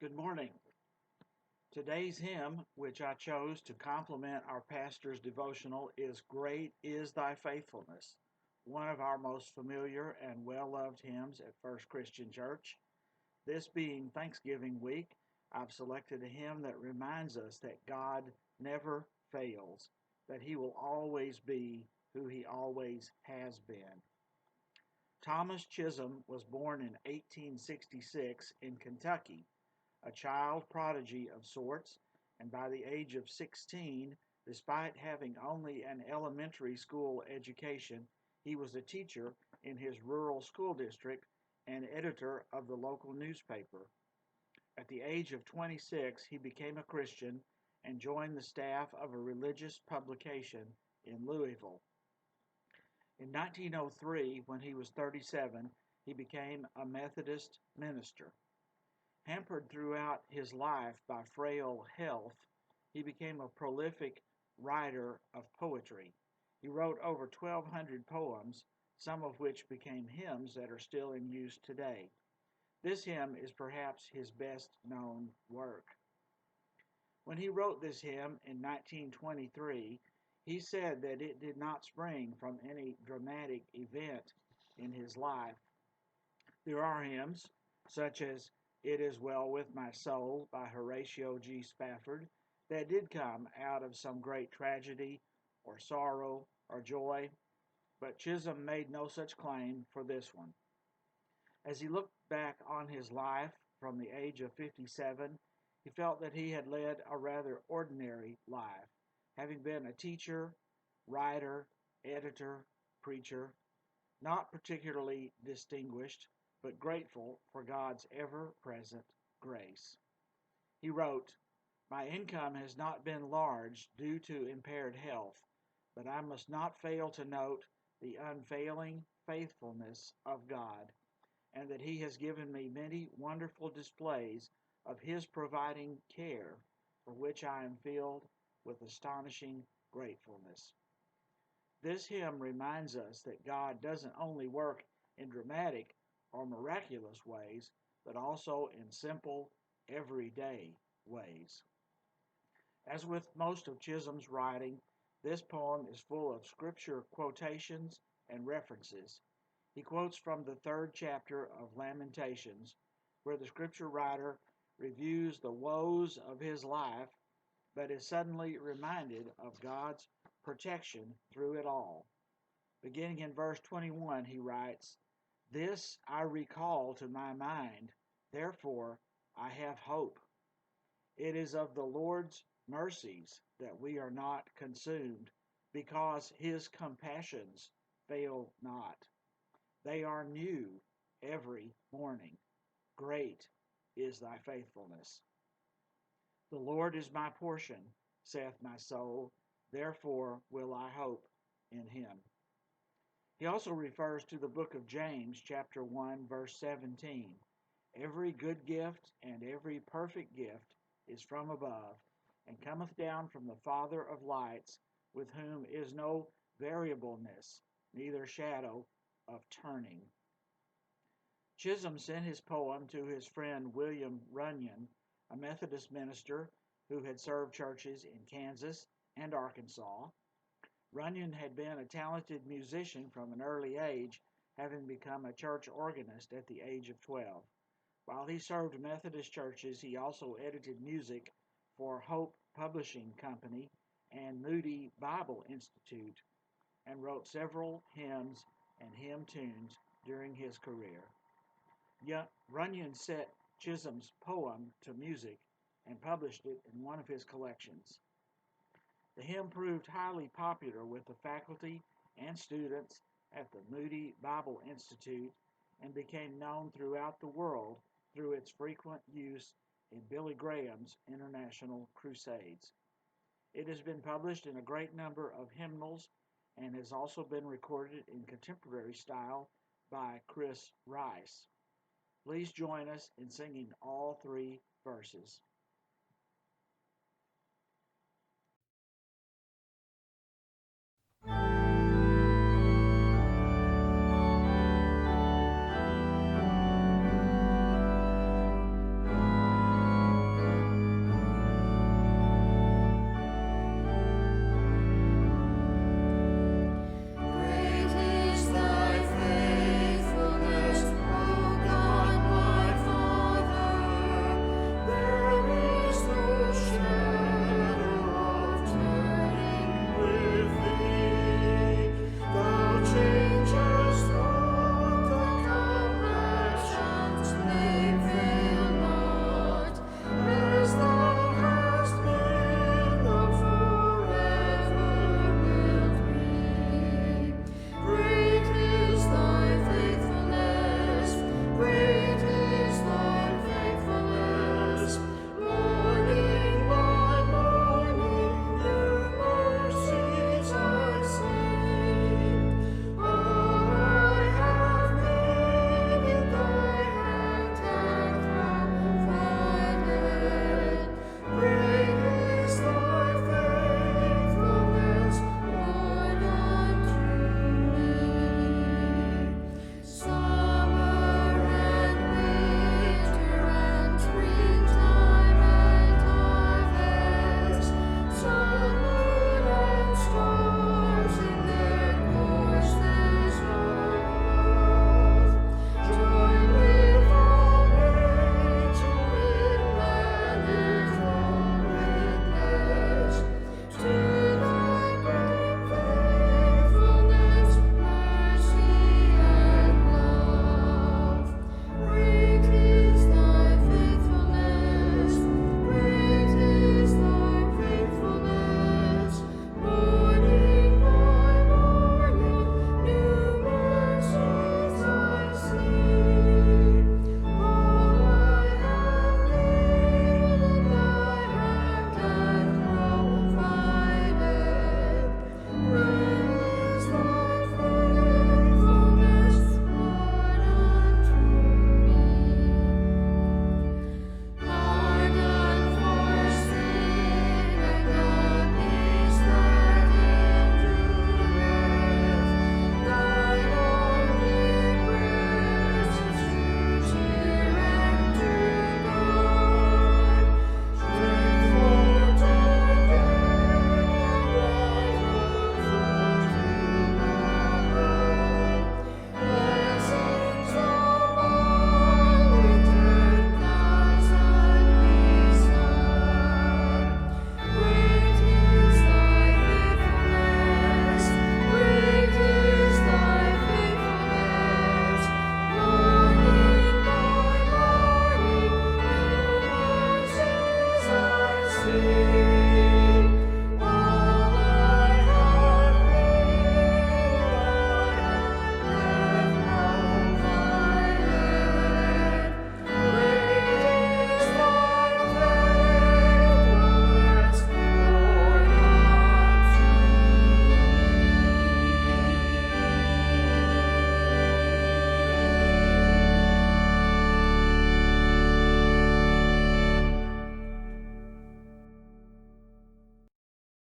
Good morning. Today's hymn, which I chose to complement our pastor's devotional, is Great is Thy Faithfulness, one of our most familiar and well-loved hymns at First Christian Church. This being Thanksgiving week, I've selected a hymn that reminds us that God never fails, that He will always be who He always has been. Thomas Chisholm was born in 1866 in Kentucky, a child prodigy of sorts, and by the age of 16, despite having only an elementary school education, he was a teacher in his rural school district and editor of the local newspaper. At the age of 26, he became a Christian and joined the staff of a religious publication in Louisville. In 1903, when he was 37, he became a Methodist minister. Hampered throughout his life by frail health, he became a prolific writer of poetry. He wrote over 1,200 poems, some of which became hymns that are still in use today. This hymn is perhaps his best-known work. When he wrote this hymn in 1923, he said that it did not spring from any dramatic event in his life. There are hymns, such as It Is Well With My Soul by Horatio G. Spafford, that did come out of some great tragedy or sorrow or joy, but Chisholm made no such claim for this one. As he looked back on his life from the age of 57, he felt that he had led a rather ordinary life, having been a teacher, writer, editor, preacher, not particularly distinguished, but grateful for God's ever-present grace. He wrote, "My income has not been large due to impaired health, but I must not fail to note the unfailing faithfulness of God, and that He has given me many wonderful displays of His providing care, for which I am filled with astonishing gratefulness." This hymn reminds us that God doesn't only work in dramatic or miraculous ways, but also in simple, everyday ways. As with most of Chisholm's writing, this poem is full of scripture quotations and references. He quotes from the 3rd chapter of Lamentations, where the scripture writer reviews the woes of his life, but is suddenly reminded of God's protection through it all. Beginning in verse 21, he writes, "This I recall to my mind, therefore I have hope. It is of the Lord's mercies that we are not consumed, because His compassions fail not. They are new every morning. Great is Thy faithfulness. The Lord is my portion, saith my soul, therefore will I hope in Him." He also refers to the book of James, chapter 1, verse 17. "Every good gift and every perfect gift is from above, and cometh down from the Father of lights, with whom is no variableness, neither shadow of turning." Chisholm sent his poem to his friend William Runyon, a Methodist minister who had served churches in Kansas and Arkansas. Runyon had been a talented musician from an early age, having become a church organist at the age of 12. While he served Methodist churches, he also edited music for Hope Publishing Company and Moody Bible Institute, and wrote several hymns and hymn tunes during his career. Runyon set Chisholm's poem to music and published it in one of his collections. The hymn proved highly popular with the faculty and students at the Moody Bible Institute and became known throughout the world through its frequent use in Billy Graham's international crusades. It has been published in a great number of hymnals and has also been recorded in contemporary style by Chris Rice. Please join us in singing all 3 verses.